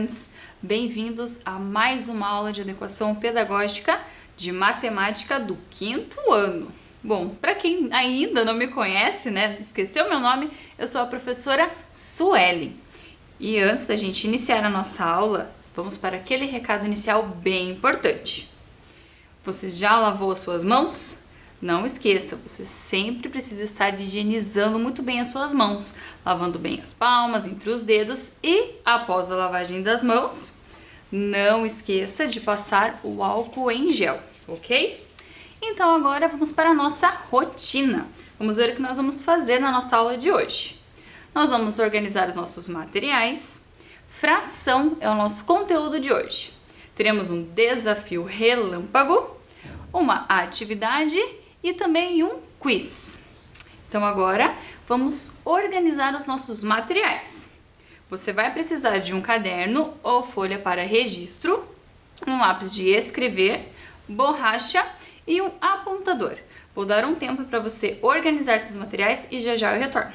estudantes, bem-vindos a mais uma aula de adequação pedagógica de matemática do 5º ano. Bom, para quem ainda não me conhece, esqueceu meu nome, eu sou a professora Sueli. E antes da gente iniciar a nossa aula, vamos para aquele recado inicial bem importante. Você já lavou as suas mãos? Não esqueça, você sempre precisa estar higienizando muito bem as suas mãos, lavando bem as palmas, entre os dedos e, após a lavagem das mãos, não esqueça de passar o álcool em gel, ok? Então agora vamos para a nossa rotina. Vamos ver o que nós vamos fazer na nossa aula de hoje. Nós vamos organizar os nossos materiais. Fração é o nosso conteúdo de hoje. Teremos um desafio relâmpago, uma atividade e também um quiz. Então agora vamos organizar os nossos materiais. Você vai precisar de um caderno ou folha para registro, um lápis de escrever, borracha e um apontador. Vou dar um tempo para você organizar seus materiais e já eu retorno.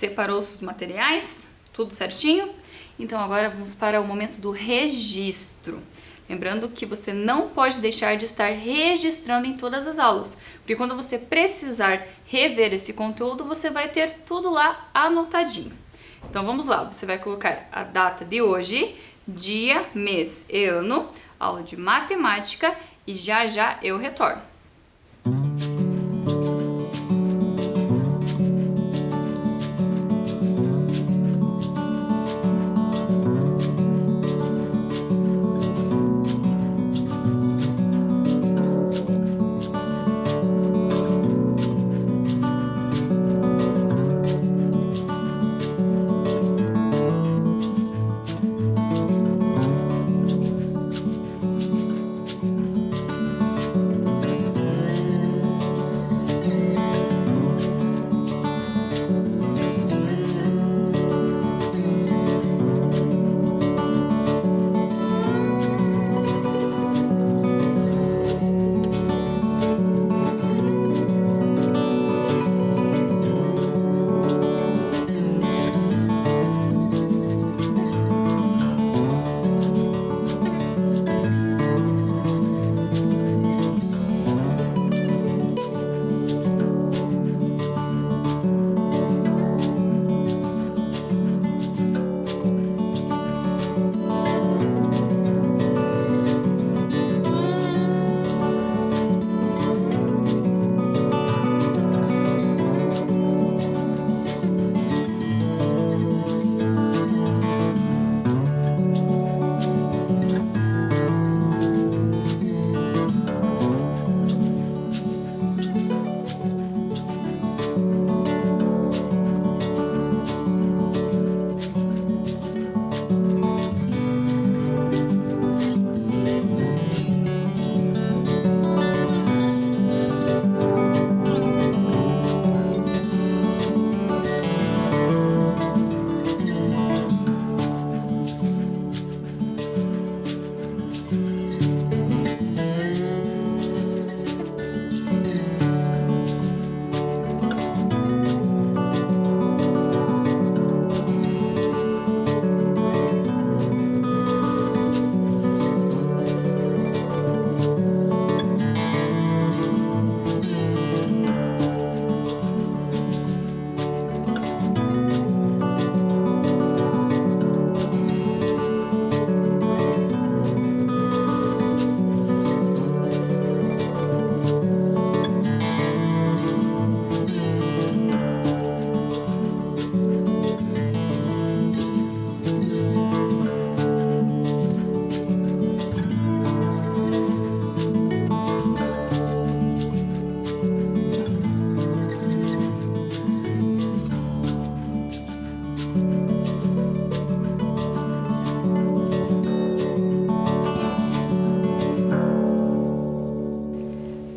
Separou seus materiais? Tudo certinho? Então agora vamos para o momento do registro. Lembrando que você não pode deixar de estar registrando em todas as aulas, porque quando você precisar rever esse conteúdo, você vai ter tudo lá anotadinho. Então vamos lá, você vai colocar a data de hoje, dia, mês e ano, aula de matemática e já eu retorno.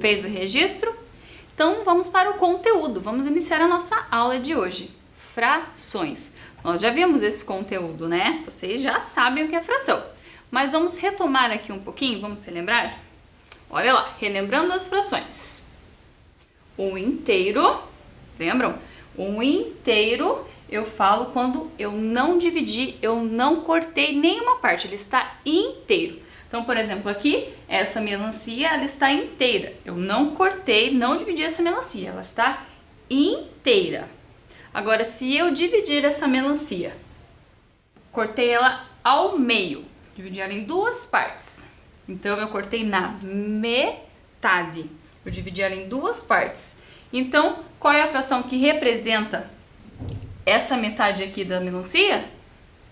fez o registro? Então vamos para o conteúdo, vamos iniciar a nossa aula de hoje. Frações. Nós já vimos esse conteúdo, né? Vocês já sabem o que é fração. Mas vamos retomar aqui um pouquinho, vamos relembrar? Olha lá, relembrando as frações. Um inteiro, lembram? Um inteiro eu falo quando eu não dividi, eu não cortei nenhuma parte, ele está inteiro. Então, por exemplo, aqui, essa melancia, ela está inteira. Eu não cortei, não dividi essa melancia, ela está inteira. Agora, se eu dividir essa melancia, cortei ela ao meio, dividi ela em duas partes. Então, eu cortei na metade. Eu dividi ela em duas partes. Então, qual é a fração que representa essa metade aqui da melancia?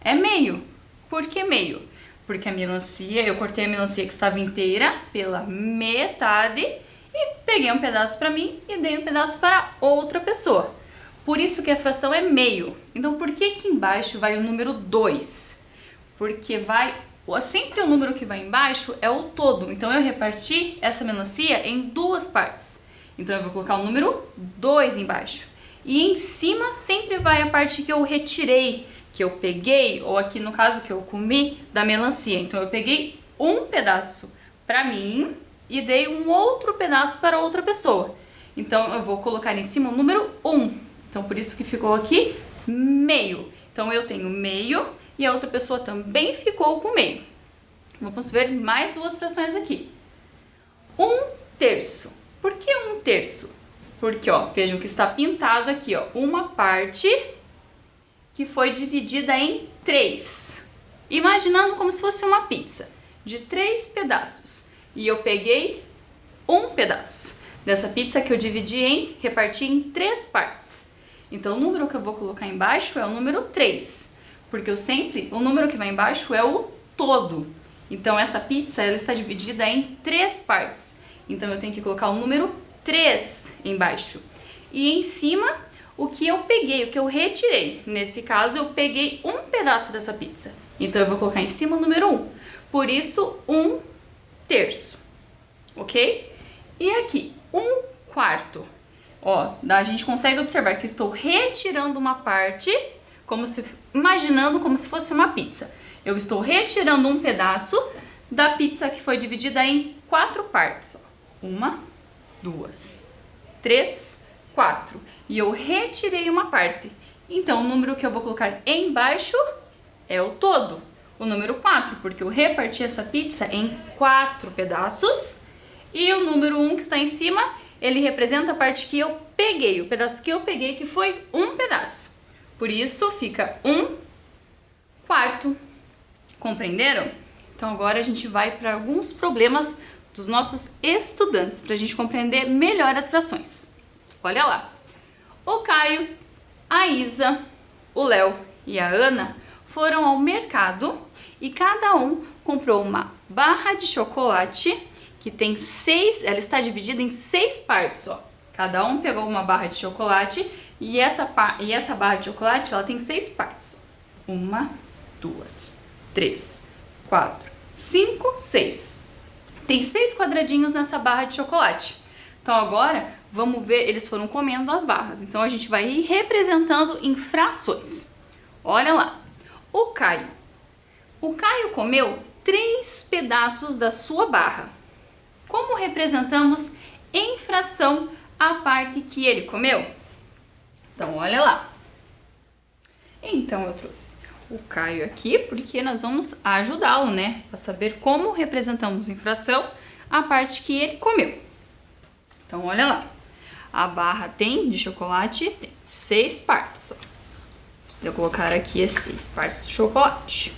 É meio. Por que meio? Porque a melancia, eu cortei a melancia que estava inteira pela metade e peguei um pedaço para mim e dei um pedaço para outra pessoa. Por isso que a fração é meio. Então, por que aqui embaixo vai o número 2? Porque sempre o número que vai embaixo é o todo. Então, eu reparti essa melancia em duas partes. Então, eu vou colocar o número 2 embaixo. E em cima sempre vai a parte que eu retirei, que eu peguei, ou aqui no caso que eu comi da melancia. Então, eu peguei um pedaço para mim e dei um outro pedaço para outra pessoa. Então, eu vou colocar em cima o número 1. Então, por isso que ficou aqui meio. Então, eu tenho meio e a outra pessoa também ficou com meio. Vamos ver mais duas frações aqui. 1/3. Por que 1/3? Porque, ó, vejam que está pintado aqui, ó, uma parte que foi dividida em 3. Imaginando como se fosse uma pizza de 3 pedaços. E eu peguei um pedaço dessa pizza que eu reparti em 3 partes. Então, o número que eu vou colocar embaixo é o número 3. Porque o número que vai embaixo é o todo. Então, essa pizza, ela está dividida em 3 partes. Então, eu tenho que colocar o número 3 embaixo. E em cima, o que eu peguei, o que eu retirei. Nesse caso, eu peguei um pedaço dessa pizza. Então, eu vou colocar em cima o número 1. Por isso, 1/3. Ok? E aqui, 1/4. Ó, a gente consegue observar que eu estou retirando uma parte, imaginando como se fosse uma pizza. Eu estou retirando um pedaço da pizza que foi dividida em 4 partes. 1, 2, 3, 4. E eu retirei uma parte. Então, o número que eu vou colocar embaixo é o todo. O número 4, porque eu reparti essa pizza em 4 pedaços. E o número 1 que está em cima, ele representa a parte que eu peguei. O pedaço que eu peguei, que foi um pedaço. Por isso, fica 1/4. Compreenderam? Então, agora a gente vai para alguns problemas dos nossos estudantes, para a gente compreender melhor as frações. Olha lá. O Caio, a Isa, o Léo e a Ana foram ao mercado e cada um comprou uma barra de chocolate que tem 6, ela está dividida em 6 partes, ó. Cada um pegou uma barra de chocolate e essa barra de chocolate, ela tem 6 partes. 1, 2, 3, 4, 5, 6. Tem 6 quadradinhos nessa barra de chocolate. Então, agora, vamos ver, eles foram comendo as barras. Então, a gente vai ir representando em frações. Olha lá. O Caio comeu 3 pedaços da sua barra. Como representamos em fração a parte que ele comeu? Então, olha lá. Então, eu trouxe o Caio aqui, porque nós vamos ajudá-lo, né? Para saber como representamos em fração a parte que ele comeu. Então, olha lá. A barra de chocolate tem 6 partes, ó. Se eu colocar aqui as 6 partes de chocolate.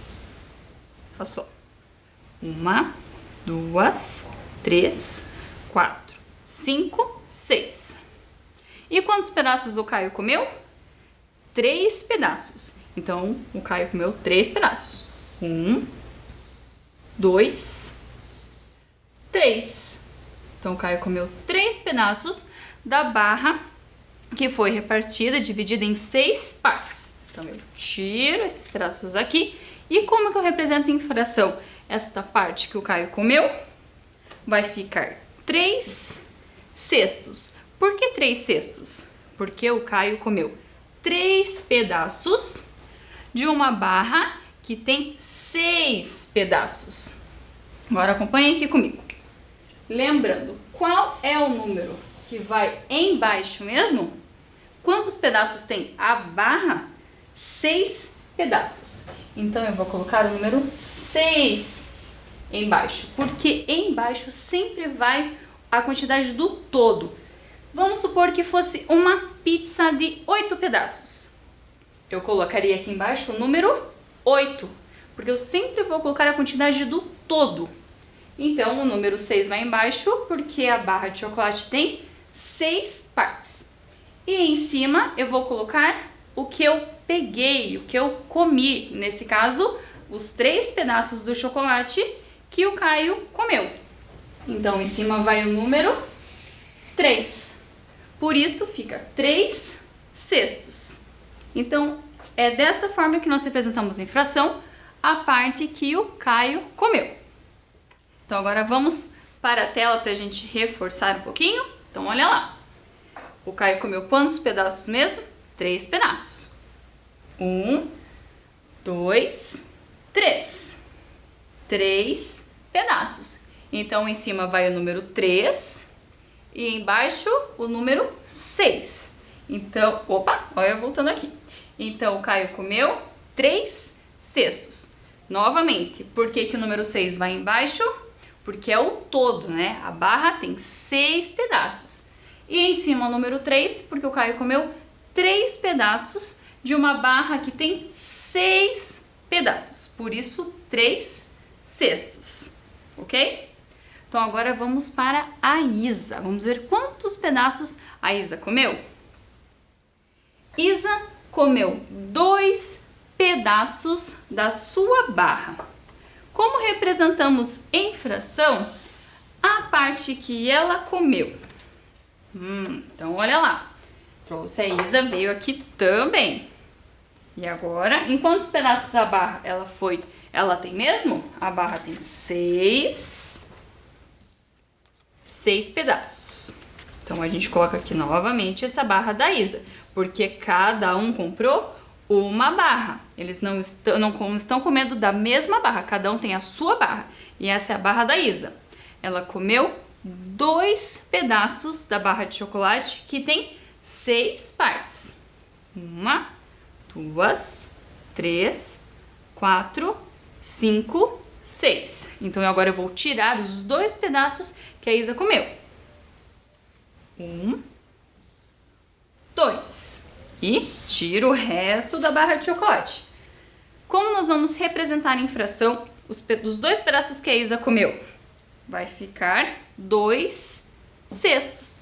Olha só. 1, 2, 3, 4, 5, 6. E quantos pedaços o Caio comeu? 3 pedaços. Então, o Caio comeu 3 pedaços. 1, 2, 3. Então, o Caio comeu 3 pedaços da barra que foi repartida, dividida em 6 partes. Então, eu tiro esses pedaços aqui. E como que eu represento em fração esta parte que o Caio comeu? Vai ficar 3 cestos. Por que 3 cestos? Porque o Caio comeu 3 pedaços de uma barra que tem 6 pedaços. Agora acompanhe aqui comigo. Lembrando, qual é o número que vai embaixo mesmo? Quantos pedaços tem a barra? 6 pedaços. Então eu vou colocar o número 6 embaixo, porque embaixo sempre vai a quantidade do todo. Vamos supor que fosse uma pizza de 8 pedaços. Eu colocaria aqui embaixo o número 8, porque eu sempre vou colocar a quantidade do todo. Então o número 6 vai embaixo, porque a barra de chocolate tem 6 partes. E em cima eu vou colocar o que eu peguei, o que eu comi. Nesse caso, os 3 pedaços do chocolate que o Caio comeu. Então em cima vai o número 3. Por isso fica 3 cestos. Então é desta forma que nós representamos em fração a parte que o Caio comeu. Então agora vamos para a tela para a gente reforçar um pouquinho. Então olha lá. O Caio comeu quantos pedaços mesmo? 3 pedaços. 1, 2, 3. 3 pedaços. Então em cima vai o número 3 e embaixo o número 6. Então, opa, olha eu voltando aqui. Então o Caio comeu 3 cestos. Novamente, por que que o número 6 vai embaixo? Porque é o todo, né? A barra tem 6 pedaços. E em cima o número 3, porque o Caio comeu 3 pedaços de uma barra que tem 6 pedaços. Por isso, 3 cestos. Ok? Então agora vamos para a Isa. Vamos ver quantos pedaços a Isa comeu. Isa comeu 2 pedaços da sua barra. Como representamos em fração a parte que ela comeu? Então olha lá. Trouxe a Isa, veio aqui também. E agora, em quantos pedaços a barra ela tem mesmo? A barra tem 6 pedaços. Então a gente coloca aqui novamente essa barra da Isa, porque cada um comprou uma barra. Eles não estão comendo da mesma barra, cada um tem a sua barra. E essa é a barra da Isa. Ela comeu 2 pedaços da barra de chocolate que tem 6 partes. 1, 2, 3, 4, 5, 6. Então agora eu vou tirar os 2 pedaços que a Isa comeu. 1, 2. E tiro o resto da barra de chocolate. Como nós vamos representar em fração os 2 pedaços que a Isa comeu? Vai ficar 2 cestos.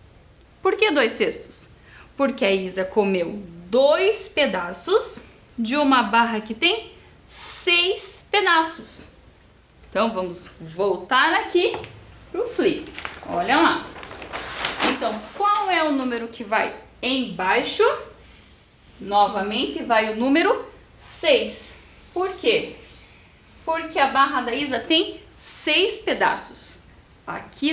Por que 2 cestos? Porque a Isa comeu 2 pedaços de uma barra que tem 6 pedaços. Então vamos voltar aqui pro flip. Olha lá. Então, qual é o número que vai embaixo? Novamente vai o número 6. Por quê? Porque a barra da Isa tem 6 pedaços. Aqui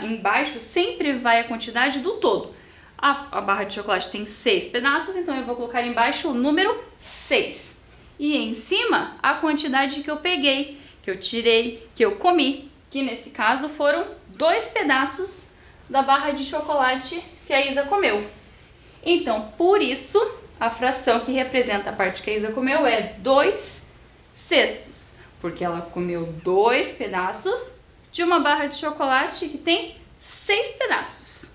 embaixo sempre vai a quantidade do todo. A barra de chocolate tem 6 pedaços, então eu vou colocar embaixo o número 6. E em cima a quantidade que eu peguei, que eu tirei, que eu comi, que nesse caso foram 2 pedaços da barra de chocolate que a Isa comeu. Então, por isso, a fração que representa a parte que a Isa comeu é 2 cestos, porque ela comeu 2 pedaços de uma barra de chocolate que tem 6 pedaços,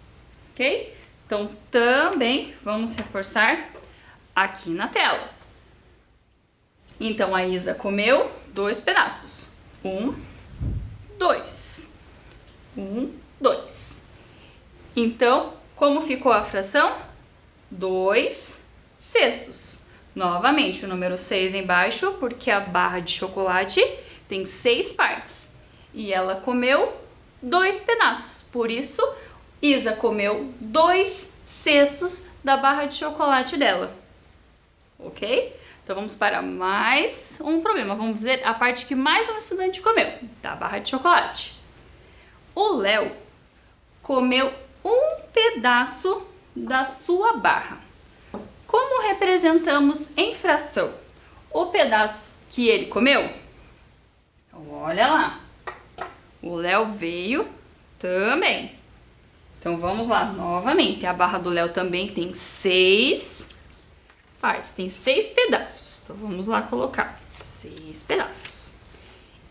ok? Então, também vamos reforçar aqui na tela. Então, a Isa comeu 2 pedaços. 1, 2. 1, 2. Então, como ficou a fração? 2 cestos. Novamente, o número 6 embaixo, porque a barra de chocolate tem 6 partes. E ela comeu 2 pedaços. Por isso, Isa comeu 2 cestos da barra de chocolate dela. Ok? Então, vamos para mais um problema. Vamos ver a parte que mais um estudante comeu, da barra de chocolate. O Léo comeu um pedaço da sua barra. Como representamos em fração o pedaço que ele comeu? Olha lá, o Léo veio também. Então vamos lá novamente. A barra do Léo também tem 6 partes, tem 6 pedaços. Então vamos lá colocar 6 pedaços.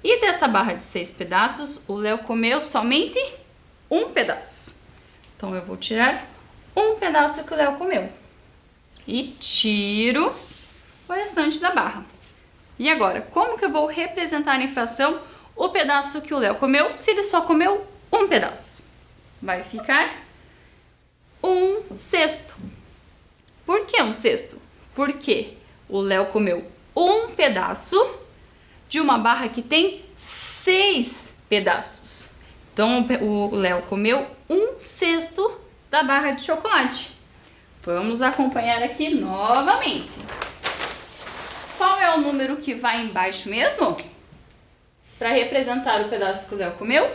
E dessa barra de 6 pedaços, o Léo comeu somente um pedaço. Então eu vou tirar um pedaço que o Léo comeu e tiro o restante da barra. E agora, como que eu vou representar em fração o pedaço que o Léo comeu se ele só comeu um pedaço? Vai ficar 1/6. Por que 1/6? Porque o Léo comeu um pedaço de uma barra que tem 6 pedaços. Então o Léo comeu 1/6 da barra de chocolate. Vamos acompanhar aqui novamente. Qual é o número que vai embaixo mesmo? Para representar o pedaço que o Léo comeu?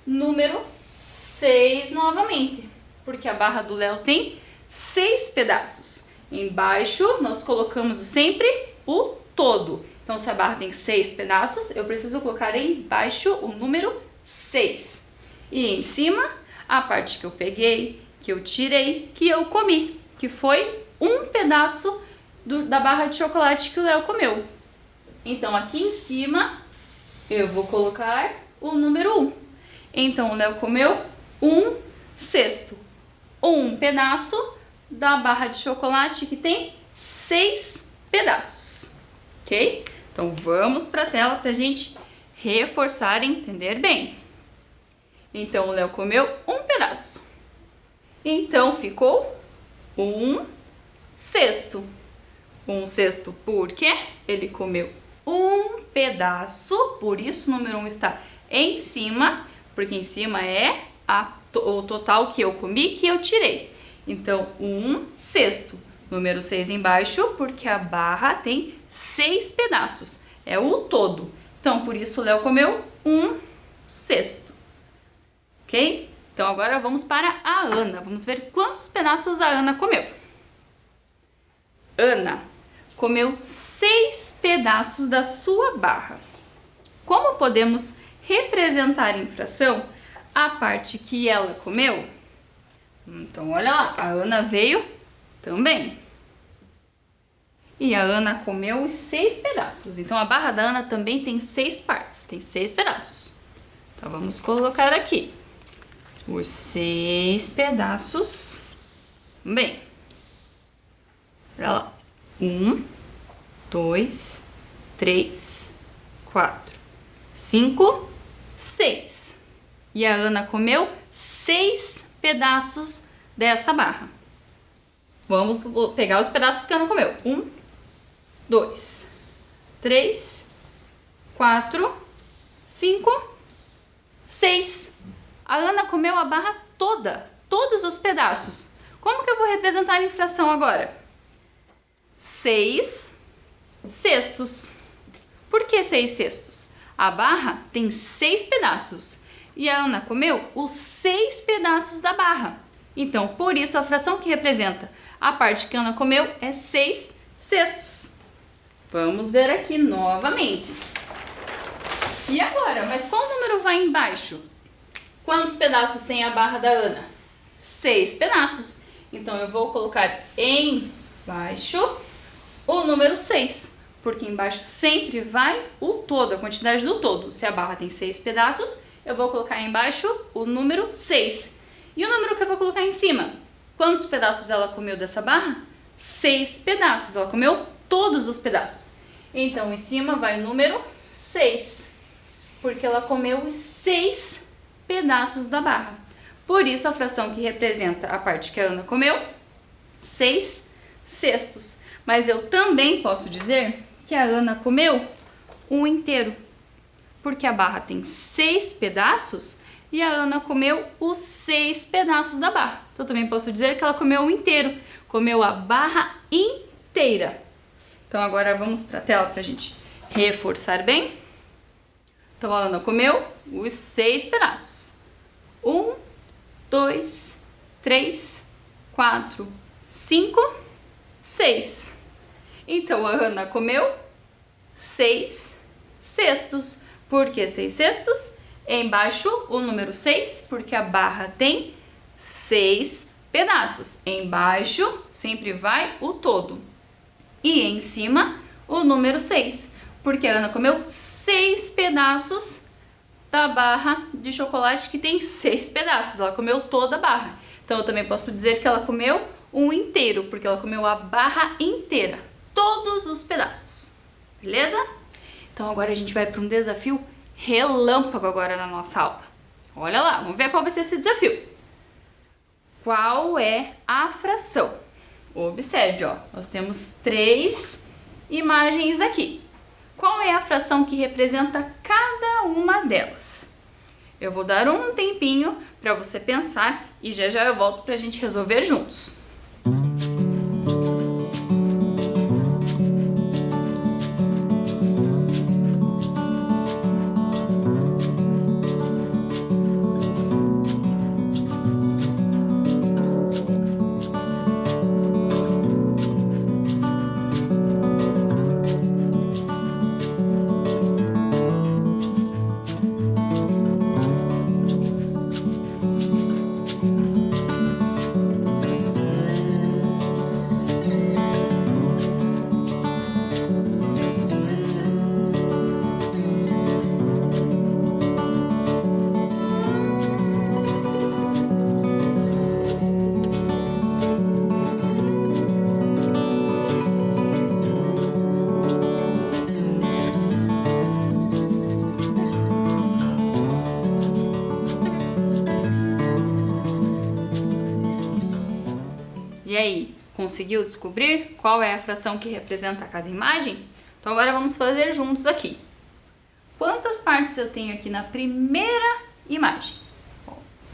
Número 6 novamente. Porque a barra do Léo tem 6 pedaços. Embaixo nós colocamos sempre o todo. Então se a barra tem 6 pedaços, eu preciso colocar embaixo o número 6. E em cima, a parte que eu peguei, que eu tirei, que eu comi. Que foi um pedaço da barra de chocolate que o Léo comeu. Então aqui em cima eu vou colocar o número 1. Então o Léo comeu 1/6. Um pedaço da barra de chocolate que tem 6 pedaços. Ok? Então vamos para a tela para a gente reforçar e entender bem. Então o Léo comeu um pedaço. Então ficou 1/6. 1/6 porque ele comeu um pedaço, por isso o número 1 está em cima, porque em cima é o total que eu comi, que eu tirei. Então 1/6. Número 6 embaixo, porque a barra tem 6 pedaços, é o todo. Então por isso o Léo comeu 1/6. Ok? Então agora vamos para a Ana. Vamos ver quantos pedaços a Ana comeu. Ana comeu 6 pedaços da sua barra. Como podemos representar em fração a parte que ela comeu? Então olha lá, a Ana veio também. E a Ana comeu os 6 pedaços. Então a barra da Ana também tem 6 partes, tem 6 pedaços. Então vamos colocar aqui os 6 pedaços. Bem, olha lá. 1, 2, 3, 4, 5, 6. E a Ana comeu 6 pedaços dessa barra. Vamos pegar os pedaços que a Ana comeu. 1, 2, 3, 4, 5, 6. A Ana comeu a barra toda, todos os pedaços. Como que eu vou representar em fração agora? 6/6. Por que 6/6? A barra tem 6 pedaços e a Ana comeu os 6 pedaços da barra. Então, por isso, a fração que representa a parte que a Ana comeu é 6/6. Vamos ver aqui novamente. E agora? Mas qual número vai embaixo? Quantos pedaços tem a barra da Ana? 6 pedaços. Então, eu vou colocar embaixo o número 6, porque embaixo sempre vai o todo, a quantidade do todo. Se a barra tem 6 pedaços, eu vou colocar embaixo o número 6. E o número que eu vou colocar em cima? Quantos pedaços ela comeu dessa barra? 6 pedaços. Ela comeu todos os pedaços. Então, em cima vai o número 6, porque ela comeu os 6 pedaços da barra. Por isso, a fração que representa a parte que a Ana comeu, 6/6. Mas eu também posso dizer que a Ana comeu um inteiro, porque a barra tem 6 pedaços e a Ana comeu os 6 pedaços da barra. Então, eu também posso dizer que ela comeu um inteiro, comeu a barra inteira. Então, agora vamos para a tela para a gente reforçar bem. Então, a Ana comeu os 6 pedaços. 1, 2, 3, 4, 5, 6. Então, a Ana comeu 6 cestos. Por que 6 cestos? Embaixo, o número 6, porque a barra tem 6 pedaços. Embaixo, sempre vai o todo. E em cima, o número 6, porque a Ana comeu 6 pedaços da barra de chocolate, que tem 6 pedaços. Ela comeu toda a barra. Então, eu também posso dizer que ela comeu um inteiro, porque ela comeu a barra inteira, todos os pedaços. Beleza? Então, agora a gente vai para um desafio relâmpago agora na nossa aula. Olha lá, vamos ver qual vai ser esse desafio. Qual é a fração? Observe, ó, nós temos 3 imagens aqui. Qual é a fração que representa cada uma delas? Eu vou dar um tempinho para você pensar e já já eu volto para a gente resolver juntos. E aí, conseguiu descobrir qual é a fração que representa cada imagem? Então agora vamos fazer juntos aqui. Quantas partes eu tenho aqui na primeira imagem?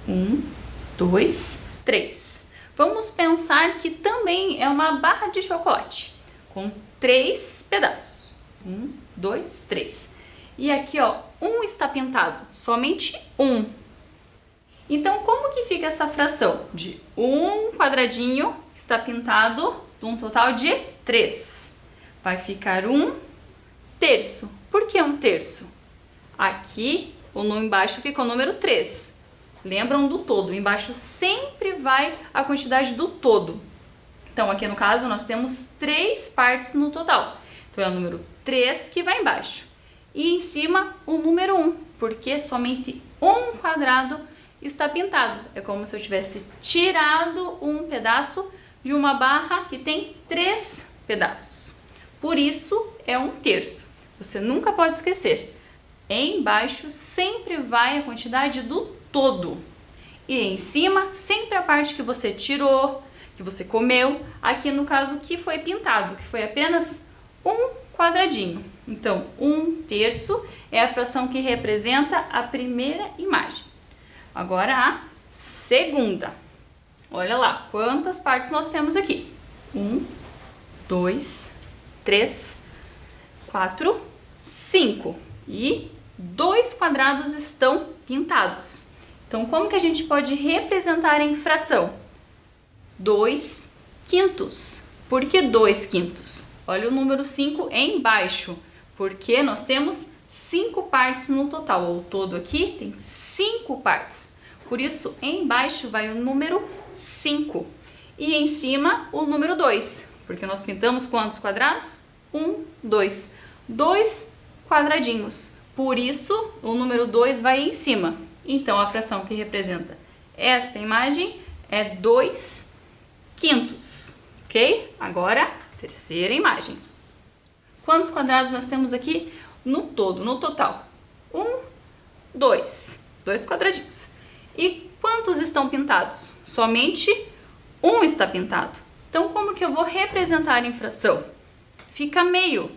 1, 2, 3. Vamos pensar que também é uma barra de chocolate, com 3 pedaços. 1, 2, 3. E aqui, ó, um está pintado, somente um. Então, como que fica essa fração? De um quadradinho está pintado num total de 3. Vai ficar 1/3. Por que 1/3? Aqui, embaixo ficou o número 3. Lembram do todo? Embaixo sempre vai a quantidade do todo. Então, aqui no caso, nós temos 3 partes no total. Então, é o número 3 que vai embaixo. E em cima, o número 1, porque somente um quadrado está pintado. É como se eu tivesse tirado um pedaço de uma barra que tem 3 pedaços. Por isso, é 1/3. Você nunca pode esquecer. Embaixo sempre vai a quantidade do todo. E em cima, sempre a parte que você tirou, que você comeu. Aqui no caso, que foi pintado, que foi apenas um quadradinho. Então, 1/3 é a fração que representa a primeira imagem. Agora a segunda. Olha lá, quantas partes nós temos aqui. 1, 2, 3, 4, 5. E 2 quadrados estão pintados. Então, como que a gente pode representar em fração? 2/5. Por que 2/5? Olha o número 5 embaixo, porque nós temos 5 partes no total. O todo aqui tem 5 partes. Por isso, embaixo vai o número 5. E em cima, o número 2. Porque nós pintamos quantos quadrados? 1, 2. 2 quadradinhos. Por isso, o número 2 vai em cima. Então, a fração que representa esta imagem é 2/5. Ok? Agora, terceira imagem. Quantos quadrados nós temos aqui no todo, no total? 1, 2. 2 quadradinhos. E quantos estão pintados? Somente um está pintado. Então, como que eu vou representar em fração? Fica meio.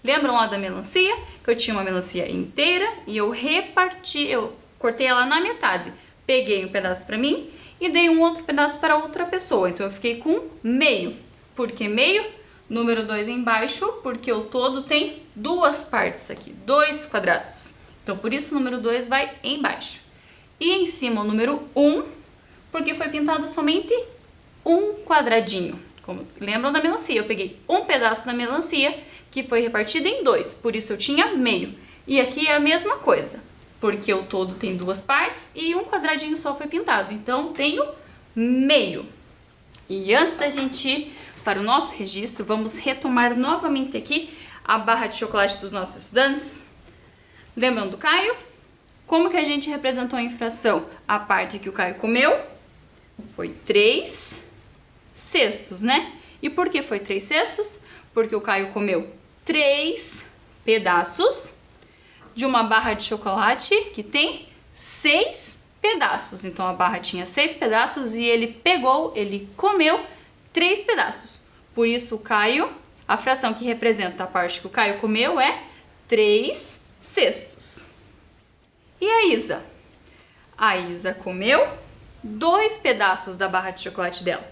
Lembram lá da melancia? Que eu tinha uma melancia inteira e eu reparti, eu cortei ela na metade. Peguei um pedaço para mim e dei um outro pedaço para outra pessoa. Então, eu fiquei com meio. Por que meio? Número 2 embaixo, porque o todo tem 2 partes aqui, 2 quadrados. Então, por isso o número 2 vai embaixo. E em cima o número 1, Porque foi pintado somente um quadradinho. Como lembram da melancia? Eu peguei um pedaço da melancia que foi repartido em dois, por isso eu tinha meio. E aqui é a mesma coisa, porque o todo tem duas partes e um quadradinho só foi pintado, então tenho meio. E antes da gente ir para o nosso registro, vamos retomar novamente aqui a barra de chocolate dos nossos estudantes. Lembram do Caio? Como que a gente representou em fração a parte que o Caio comeu? Foi 3 cestos, né? E por que foi 3 cestos? Porque o Caio comeu 3 pedaços de uma barra de chocolate que tem 6 pedaços. Então a barra tinha 6 pedaços e ele comeu 3 pedaços. Por isso o Caio, a fração que representa a parte que o Caio comeu é 3 cestos. E a Isa? A Isa comeu 2 pedaços da barra de chocolate dela.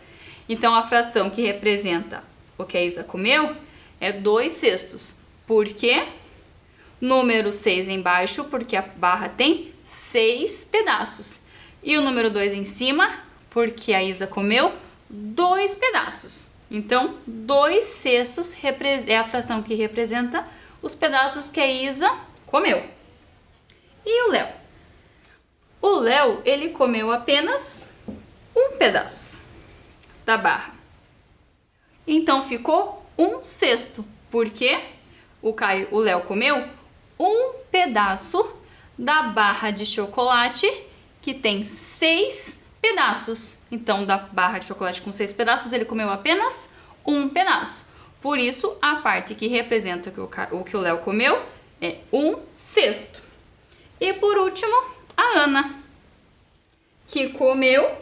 Então a fração que representa o que a Isa comeu é 2 cestos. Por quê? Número 6 embaixo, porque a barra tem 6 pedaços. E o número 2 em cima, porque a Isa comeu 2 pedaços. Então, 2 cestos é a fração que representa os pedaços que a Isa comeu. E o Léo? O Léo, ele comeu apenas um pedaço da barra. Então, ficou 1 cesto, porque o Léo comeu um pedaço da barra de chocolate que tem 6 pedaços. Então, da barra de chocolate com 6 pedaços, ele comeu apenas um pedaço. Por isso, a parte que representa o que o Léo comeu é 1 cesto. E por último, a Ana, que comeu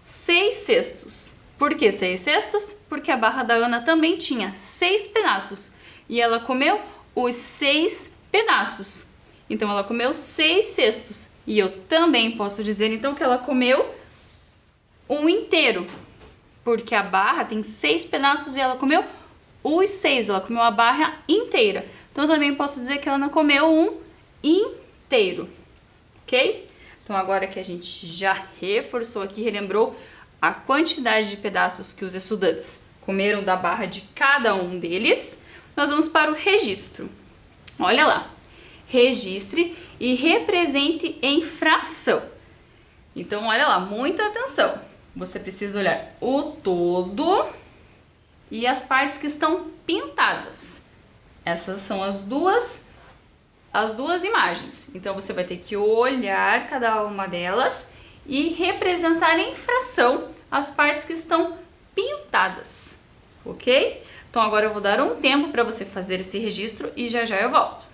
6 cestos. Por que 6 cestos? Porque a barra da Ana também tinha 6 pedaços. E ela comeu os 6 pedaços. Então, ela comeu 6 cestos. E eu também posso dizer, então, que ela comeu um inteiro. Porque a barra tem 6 pedaços e ela comeu os 6. Ela comeu a barra inteira. Então, eu também posso dizer que ela não comeu um inteiro. Ok? Então, agora que a gente já reforçou aqui, relembrou a quantidade de pedaços que os estudantes comeram da barra de cada um deles, nós vamos para o registro. Olha lá. Registre e represente em fração. Então, olha lá, muita atenção. Você precisa olhar o todo e as partes que estão pintadas. Essas são as duas imagens. Então, você vai ter que olhar cada uma delas e representar em fração as partes que estão pintadas, ok? Então, agora eu vou dar um tempo para você fazer esse registro e já já eu volto.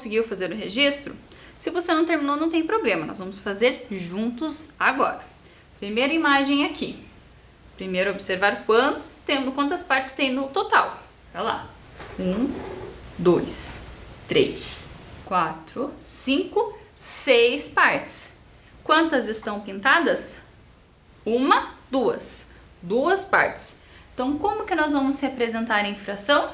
conseguiu fazer o registro? Se você não terminou, não tem problema, nós vamos fazer juntos agora. Primeira imagem aqui. Primeiro observar quantas partes tem no total. Olha lá. 1, 2, 3, 4, 5, 6 partes. Quantas estão pintadas? 1, 2. 2 partes. Então, como que nós vamos representar em fração?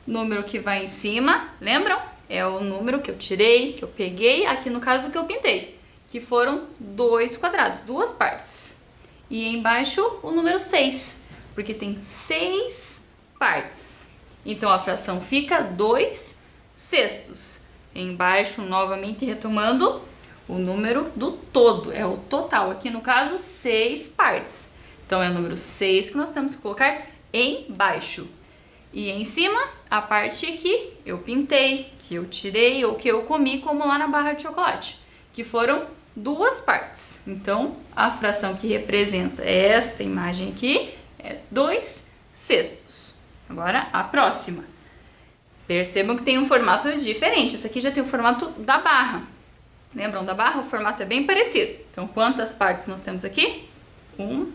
Número que vai em cima, lembram? É o número que eu tirei, que eu peguei, aqui no caso que eu pintei, que foram 2 quadrados, 2 partes. E embaixo o número 6, porque tem 6 partes. Então a fração fica 2 sextos. Embaixo, novamente retomando, o número do todo, é o total. Aqui no caso, 6 partes. Então é o número 6 que nós temos que colocar embaixo. E em cima, a parte que eu pintei, que eu tirei ou que eu comi, como lá na barra de chocolate, que foram 2 partes. Então, a fração que representa esta imagem aqui é 2 sextos. Agora, a próxima. Percebam que tem um formato diferente. Essa aqui já tem o formato da barra. Lembram da barra? O formato é bem parecido. Então, quantas partes nós temos aqui? 1,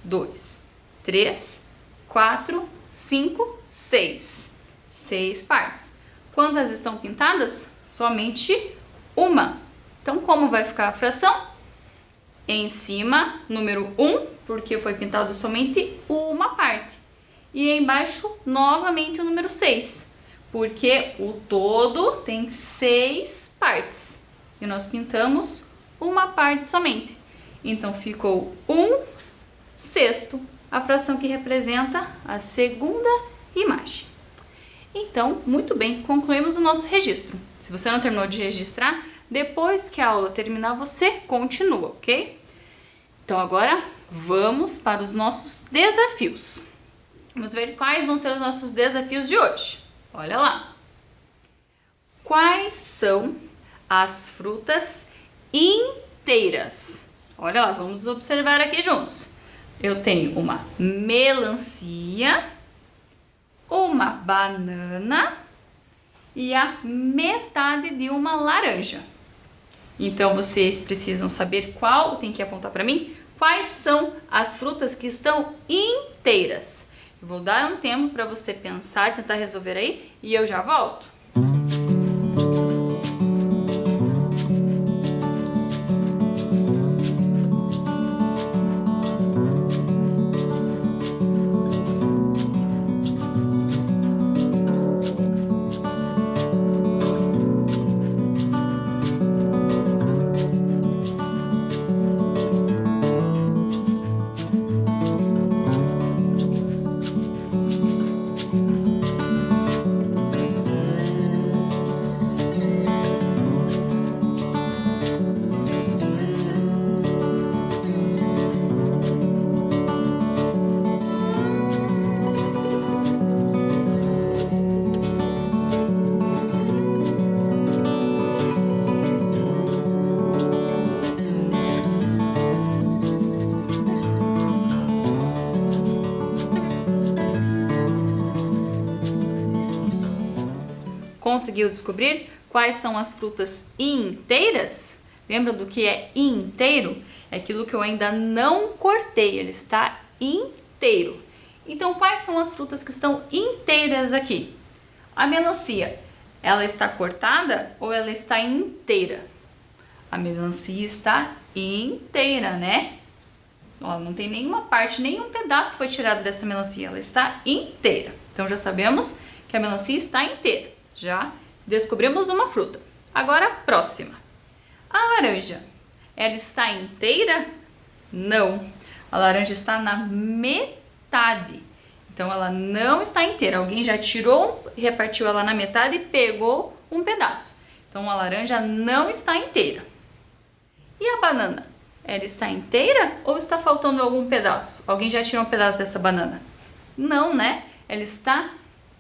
2, 3, 4, 5, 6. 6 partes. Quantas estão pintadas? Somente uma. Então, como vai ficar a fração? Em cima, número 1, porque foi pintado somente uma parte. E embaixo, novamente, o número 6, porque o todo tem 6 partes. E nós pintamos uma parte somente. Então, ficou 1 sexto, a fração que representa a segunda imagem. Então, muito bem, concluímos o nosso registro. Se você não terminou de registrar, depois que a aula terminar, você continua, ok? Então, agora vamos para os nossos desafios. Vamos ver quais vão ser os nossos desafios de hoje. Olha lá. Quais são as frutas inteiras? Olha lá, vamos observar aqui juntos. Eu tenho uma melancia, uma banana e a metade de uma laranja. Então, vocês precisam saber qual, tem que apontar para mim, quais são as frutas que estão inteiras. Eu vou dar um tempo para você pensar, tentar resolver aí e eu já volto. Conseguiu descobrir quais são as frutas inteiras? Lembra do que é inteiro? É aquilo que eu ainda não cortei, ele está inteiro. Então, quais são as frutas que estão inteiras aqui? A melancia, ela está cortada ou ela está inteira? A melancia está inteira, né? Ó, não tem nenhuma parte, nenhum pedaço foi tirado dessa melancia, ela está inteira. Então, já sabemos que a melancia está inteira. Já descobrimos uma fruta. Agora a próxima. A laranja, ela está inteira? Não. A laranja está na metade. Então ela não está inteira. Alguém já tirou, repartiu ela na metade e pegou um pedaço. Então a laranja não está inteira. E a banana? Ela está inteira ou está faltando algum pedaço? Alguém já tirou um pedaço dessa banana? Não, né? Ela está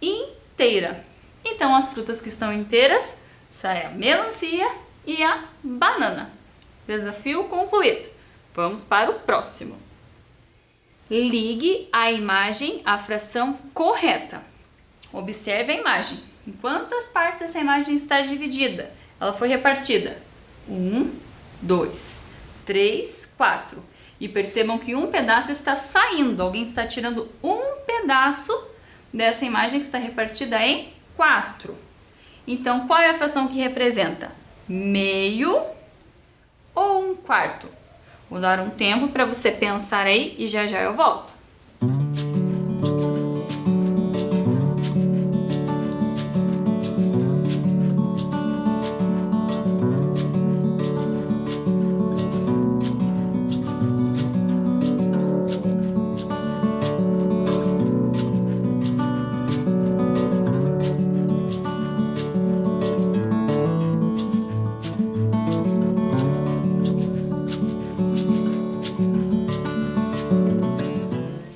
inteira. Então, as frutas que estão inteiras são a melancia e a banana. Desafio concluído. Vamos para o próximo. Ligue a imagem à fração correta. Observe a imagem. Em quantas partes essa imagem está dividida? Ela foi repartida. 1, 2, 3, 4. E percebam que um pedaço está saindo. Alguém está tirando um pedaço dessa imagem que está repartida em 4. Então, qual é a fração que representa? Meio ou 1/4? Vou dar um tempo para você pensar aí e já já eu volto.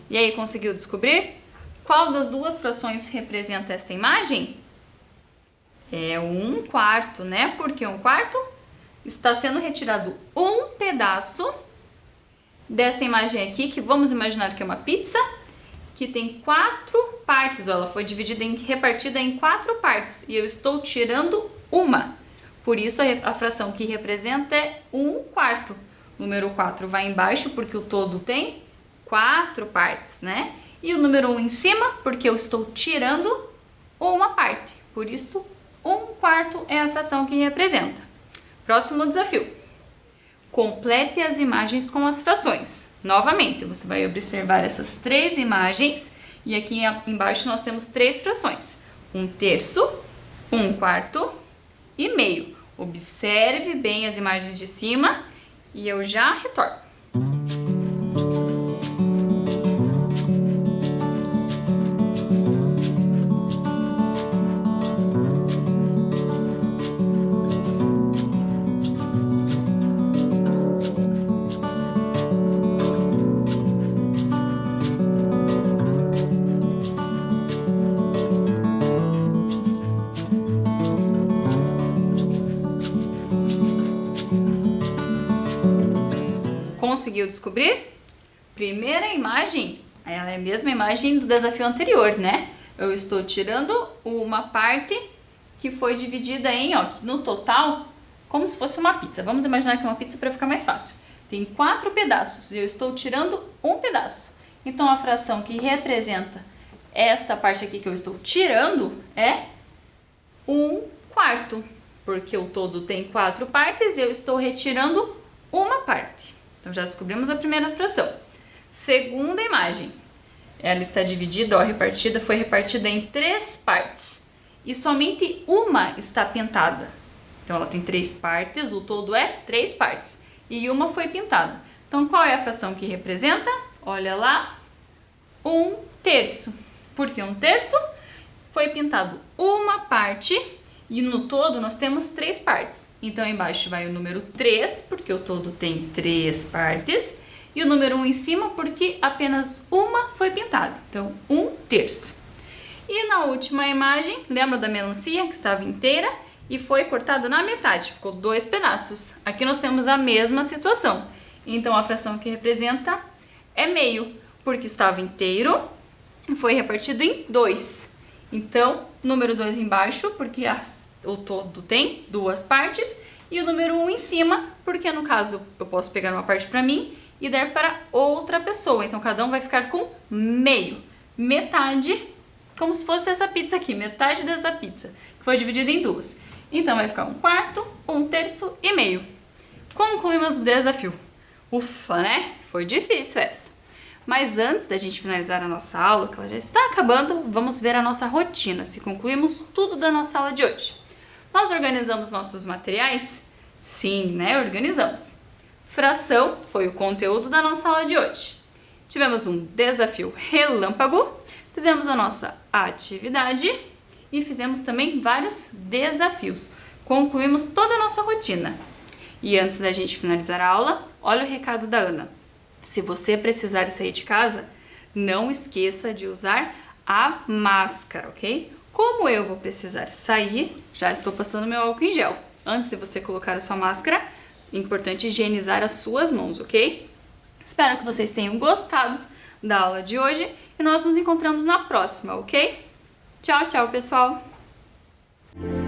E aí, conseguiu descobrir? Qual das duas frações representa esta imagem? É 1/4, né? Porque 1/4 está sendo retirado um pedaço desta imagem aqui, que vamos imaginar que é uma pizza, que tem 4 partes. Ela foi repartida em 4 partes e eu estou tirando uma. Por isso a fração que representa é 1/4. O número 4 vai embaixo porque o todo tem 4 partes, né? E o número 1 em cima, porque eu estou tirando uma parte. Por isso, 1/4 é a fração que representa. Próximo desafio. Complete as imagens com as frações. Novamente, você vai observar essas 3 imagens e aqui embaixo nós temos 3 frações. 1/3, 1/4 e meio. Observe bem as imagens de cima e eu já retorno. Conseguiu descobrir? Primeira imagem, ela é a mesma imagem do desafio anterior, né? Eu estou tirando uma parte que foi dividida em, ó, no total, como se fosse uma pizza. Vamos imaginar que é uma pizza para ficar mais fácil. Tem 4 pedaços e eu estou tirando um pedaço. Então, a fração que representa esta parte aqui que eu estou tirando é 1/4, porque o todo tem 4 partes e eu estou retirando uma parte. Então, já descobrimos a primeira fração. Segunda imagem. Ela está dividida, ó, foi repartida em 3 partes. E somente uma está pintada. Então, ela tem 3 partes, o todo é 3 partes. E uma foi pintada. Então, qual é a fração que representa? Olha lá, 1/3. Porque 1/3 foi pintado uma parte e no todo nós temos 3 partes. Então, embaixo vai o número 3, porque o todo tem 3 partes. E o número 1 em cima, porque apenas uma foi pintada. Então, 1/3. E na última imagem, lembra da melancia que estava inteira e foi cortada na metade, ficou 2 pedaços. Aqui nós temos a mesma situação. Então, a fração que representa é meio, porque estava inteiro e foi repartido em 2. Então, número 2 embaixo, porque o todo tem 2 partes, e o número 1 em cima, porque no caso eu posso pegar uma parte para mim e dar para outra pessoa. Então, cada um vai ficar com meio, metade, como se fosse essa pizza aqui, metade dessa pizza, que foi dividida em 2. Então, vai ficar 1/4, 1/3 e meio. Concluímos o desafio. Ufa, né? Foi difícil essa. Mas antes da gente finalizar a nossa aula, que ela já está acabando, vamos ver a nossa rotina, se concluímos tudo da nossa aula de hoje. Nós organizamos nossos materiais? Sim, né? Organizamos. Fração foi o conteúdo da nossa aula de hoje. Tivemos um desafio relâmpago, fizemos a nossa atividade e fizemos também vários desafios. Concluímos toda a nossa rotina. E antes da gente finalizar a aula, olha o recado da Ana. Se você precisar sair de casa, não esqueça de usar a máscara, ok? Como eu vou precisar sair, já estou passando meu álcool em gel. Antes de você colocar a sua máscara, é importante higienizar as suas mãos, ok? Espero que vocês tenham gostado da aula de hoje e nós nos encontramos na próxima, ok? Tchau, tchau, pessoal! Tchau!